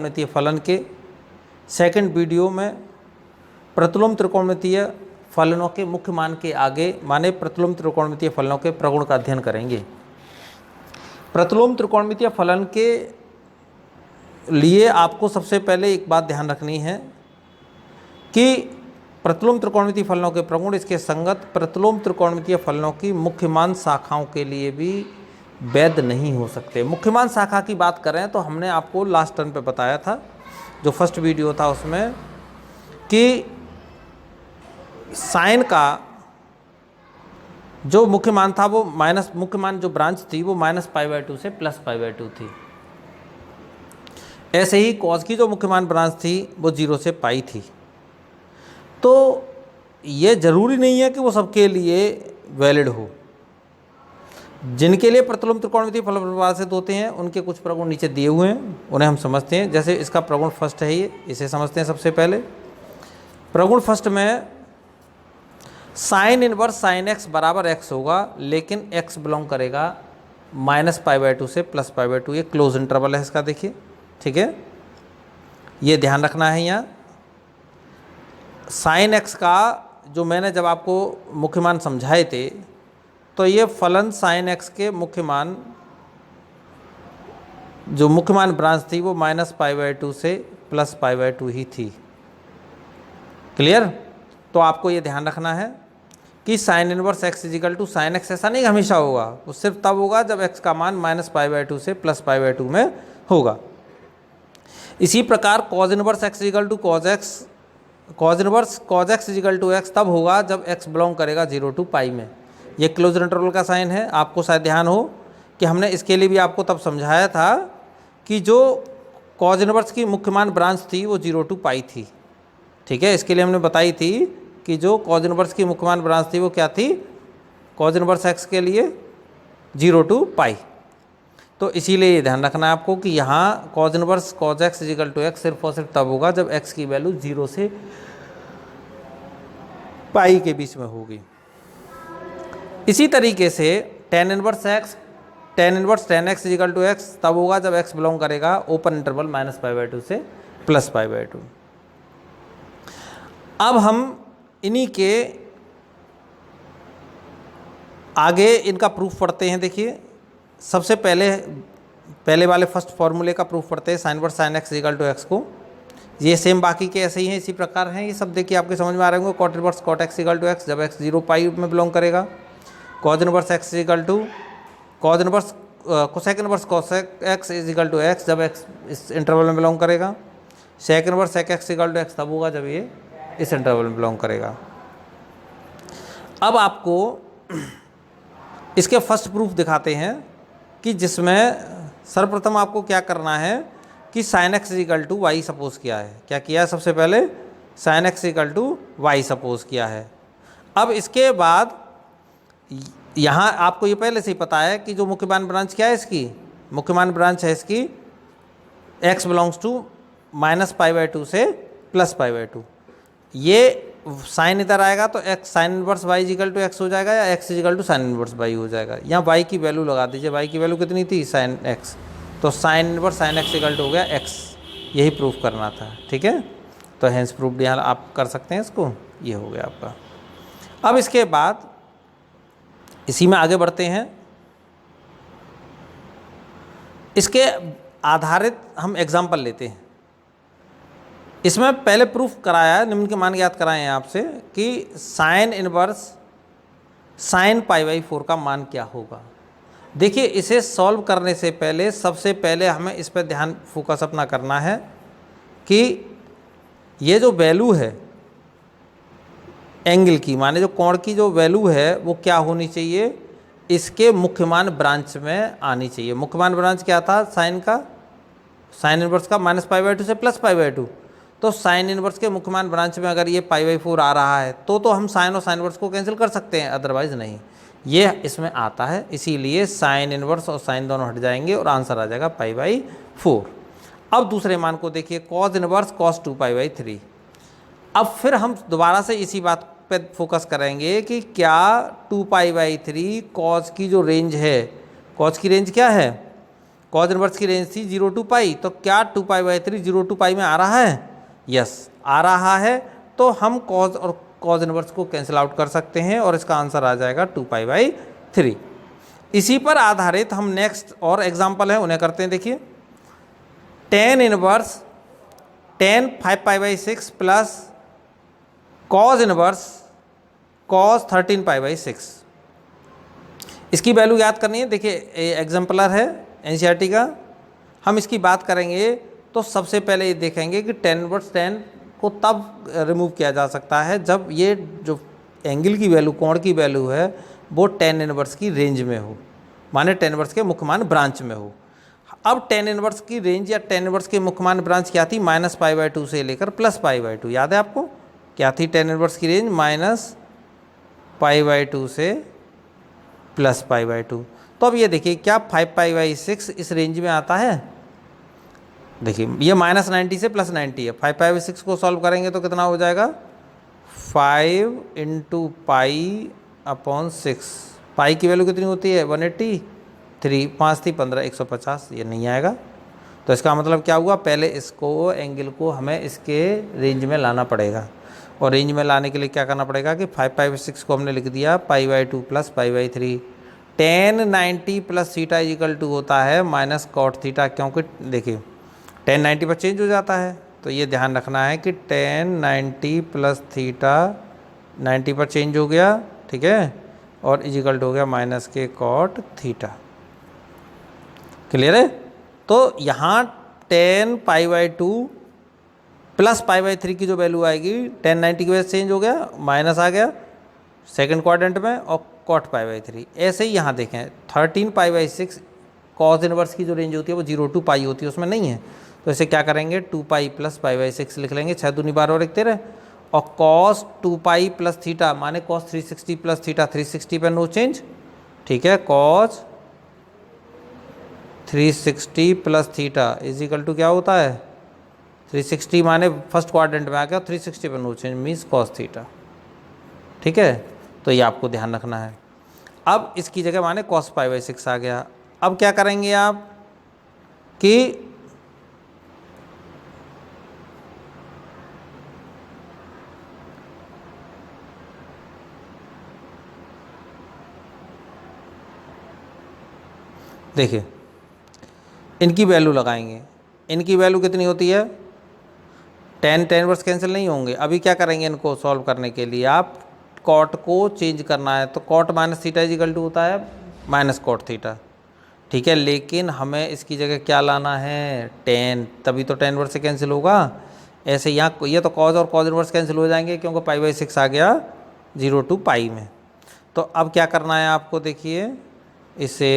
त्रिकोणमितीय फलन के सेकंड वीडियो में प्रतिलोम त्रिकोणमितीय फलनों के मुख्य मान के आगे माने प्रतिलोम त्रिकोणमितीय फलनों के प्रगुण का अध्ययन करेंगे। प्रतिलोम त्रिकोणमितीय फलन के लिए आपको सबसे पहले एक बात ध्यान रखनी है कि प्रतिलोम त्रिकोणमितीय फलनों के प्रगुण इसके संगत प्रतिलोम त्रिकोणमितीय फलनों की मुख्य मान शाखाओं के लिए भी वैध नहीं हो सकते। मुख्य मान शाखा की बात करें तो हमने आपको लास्ट टर्म पे बताया था, जो फर्स्ट वीडियो था उसमें, कि साइन का जो मुख्य मान था वो माइनस, मुख्य मान जो ब्रांच थी वो -π/2 से +π/2 थी। ऐसे ही कॉस की जो मुख्य मान ब्रांच थी वो 0 से पाई थी। तो ये जरूरी नहीं है कि वो सबके लिए वैलिड हो। जिनके लिए प्रतिलोम त्रिकोणमितीय फलन परिभाषित होते हैं उनके कुछ प्रगुण नीचे दिए हुए हैं, उन्हें हम समझते हैं। जैसे इसका प्रगुण फर्स्ट है, ये इसे समझते हैं। सबसे पहले प्रगुण फर्स्ट में साइन इनवर्स साइन एक्स बराबर एक्स होगा, लेकिन एक्स बिलोंग करेगा -π/2 से +π/2। ये क्लोज इंटरवल है इसका, देखिए, ठीक है, ये ध्यान रखना है। यहाँ साइन एक्स का जो मैंने जब आपको मुख्य मान समझाए थे, तो ये फलन साइन एक्स के मुख्य मान, जो मुख्य मान ब्रांच थी वो -π/2 से +π/2 ही थी। क्लियर? तो आपको ये ध्यान रखना है कि sine inverse x equal to sine x ऐसा नहीं हमेशा होगा, वो सिर्फ तब होगा जब एक्स का मान -π/2 से +π/2 में होगा। इसी प्रकार cos inverse x equal to cos x, cos inverse cos x equal to x तब होगा जब एक्स बिलोंग करेगा 0 to π में। ये क्लोज इंटरवल का साइन है। आपको शायद ध्यान हो कि हमने इसके लिए भी आपको तब समझाया था कि जो कॉज इनवर्स की मुख्य मान ब्रांच थी वो 0 to π थी। ठीक है, इसके लिए हमने बताई थी कि जो कॉज इनवर्स की मुख्य मान ब्रांच थी वो क्या थी, कॉज इनवर्स एक्स के लिए 0 to π। तो इसीलिए ये ध्यान रखना है आपको कि यहाँ cos inverse cos x equal to x सिर्फ और सिर्फ तब होगा जब एक्स की वैल्यू 0 से π के बीच में होगी। इसी तरीके से tan inverse x, tan inverse tan x equal to x तब होगा जब एक्स बिलोंग करेगा ओपन इंटरवल -π/2 से +π/2। अब हम इन्हीं के आगे इनका प्रूफ पढ़ते हैं। देखिए, सबसे पहले वाले फर्स्ट फॉर्मूले का प्रूफ पढ़ते हैं, sine inverse sine x equal to x को। ये सेम बाकी के ऐसे ही हैं, इसी प्रकार हैं ये सब। देखिए आपके समझ में आ रहे होंगे। Cot inverse cot x equal to x जब एक्स 0 π में बिलोंग करेगा। Cos inverse x equal to cos inverse cosec inverse cosec x equal to x जब एक्स इस इंटरवल में बिलोंग करेगा। Sec inverse sec x equal to x तब होगा जब ये इस इंटरवल में बिलोंग करेगा। अब आपको इसके फर्स्ट प्रूफ दिखाते हैं कि जिसमें सर्वप्रथम आपको क्या करना है कि sine x equal to y suppose किया है। क्या किया है? सबसे पहले sine x equal to y suppose किया है। अब इसके बाद यहाँ आपको ये पहले से ही पता है कि जो मुख्य मान ब्रांच क्या है इसकी, मुख्य मान ब्रांच है इसकी x बिलोंग्स टू -π/2 से +π/2। ये साइन इधर आएगा तो x sine inverse y equal to x हो जाएगा या x equal to sine inverse y हो जाएगा। यहाँ y की वैल्यू लगा दीजिए। y की वैल्यू कितनी थी? साइन x, तो sine inverse sine x equal to हो गया x। यही प्रूफ करना था, ठीक है। तो हेंस प्रूफ यहाँ आप कर सकते हैं इसको, ये हो गया आपका। अब इसके बाद इसी में आगे बढ़ते हैं। इसके आधारित हम एग्जाम्पल लेते हैं। इसमें पहले प्रूफ कराया है, निम्न के मान ज्ञात कराए हैं आपसे कि साइन इनवर्स साइन π/4 का मान क्या होगा। देखिए, इसे सॉल्व करने से पहले सबसे पहले हमें इस पर ध्यान फोकस अपना करना है कि ये जो वैल्यू है एंगल की, माने जो कोण की जो वैल्यू है वो क्या होनी चाहिए, इसके मुख्य मान ब्रांच में आनी चाहिए। मुख्य मान ब्रांच क्या था साइन का, साइन इनवर्स का -π/2 से +π/2। तो साइन इनवर्स के मुख्य मान ब्रांच में अगर ये π/4 आ रहा है तो हम साइन और साइन इनवर्स को कैंसिल कर सकते हैं, अदरवाइज नहीं। ये इसमें आता है, इसीलिए साइन इनवर्स और साइन दोनों हट जाएंगे और आंसर आ जाएगा π/4। अब दूसरे मान को देखिए, कॉज इनवर्स cos 2π/3। अब फिर हम दोबारा से इसी बात पे फोकस करेंगे कि क्या 2π/3 कॉज की जो रेंज है, कॉज की रेंज क्या है, कॉज इनवर्स की रेंज थी 0 to पाई, तो क्या 2π/3 0 to पाई में आ रहा है? यस आ रहा है। तो हम कॉज और कॉज इनवर्स को कैंसिल आउट कर सकते हैं और इसका आंसर आ जाएगा 2π/3। इसी पर आधारित हम नेक्स्ट और एग्जाम्पल है उन्हें करते हैं। देखिए tan inverse tan 5π/6 plus cos inverse cos 13π/6। इसकी वैल्यू याद करनी है। देखिए एग्जाम्पलर है एनसीईआरटी का, हम इसकी बात करेंगे तो सबसे पहले ये देखेंगे कि tan इनवर्स tan को तब रिमूव किया जा सकता है जब ये जो एंगल की वैल्यू, कोण की वैल्यू है वो tan इनवर्स की रेंज में हो, माने tan इनवर्स के मुख्यमान ब्रांच में हो। अब tan इनवर्स की रेंज या tan इनवर्स के मुख्यमान ब्रांच क्या थी? -π/2 से लेकर +π/2। याद है आपको क्या थी tan इनवर्स की रेंज? -π/2 से +π/2। तो अब ये देखिए क्या 5π/6 इस रेंज में आता है? देखिए ये -90 से +90 है। 5π/6 को सॉल्व करेंगे तो कितना हो जाएगा? 5 × π/6। पाई की वैल्यू कितनी होती है? 183। 5 थी 15, 150। ये नहीं आएगा। तो इसका मतलब क्या हुआ? पहले इसको एंगल को हमें इसके रेंज में लाना पड़ेगा, और रेंज में लाने के लिए क्या करना पड़ेगा कि 5π/6 को हमने लिख दिया π/2 + π/3। tan 90 + थीटा इक्वल टू होता है -cot थीटा, क्योंकि देखिए tan 90 पर चेंज हो जाता है। तो ये ध्यान रखना है कि tan 90 + थीटा 90 पर चेंज हो गया, ठीक है, और इक्वल टू हो गया -cot थीटा। क्लियर है? तो यहाँ tan π/2 + π/3 की जो वैल्यू आएगी tan 90 की वजह से चेंज हो गया, माइनस आ गया सेकंड क्वाड्रेंट में, और cot π/3। ऐसे ही यहाँ देखें 13π/6 कॉज इनवर्स की जो रेंज होती है वो 0 to पाई होती है, उसमें नहीं है। तो इसे क्या करेंगे? 2π + π/6 लिख लेंगे, 6 दूनी 12 और 1 13। और cos 2π + थीटा माने cos 360 + थीटा 360 पे नो चेंज, ठीक है। cos 360 + थीटा इक्वल टू क्या होता है? 360 माने फर्स्ट क्वाड्रेंट में आ गया, 360 पे no change means cos theta, ठीक है। तो ये आपको ध्यान रखना है। अब इसकी जगह माने cos π/6 आ गया। अब क्या करेंगे आप कि देखिए इनकी वैल्यू लगाएंगे। इनकी वैल्यू कितनी होती है? tan इनवर्स कैंसिल नहीं होंगे। अभी क्या करेंगे? इनको सॉल्व करने के लिए आप कॉट को चेंज करना है, तो cot - थीटा इक्वल टू होता है -cot थीटा, ठीक है। लेकिन हमें इसकी जगह क्या लाना है? tan, तभी तो tan इनवर्स से कैंसिल होगा। ऐसे यहाँ ये तो कॉज और कॉज इनवर्स कैंसिल हो जाएंगे क्योंकि π/6 आ गया 0 to पाई में। तो अब क्या करना है आपको? देखिए इसे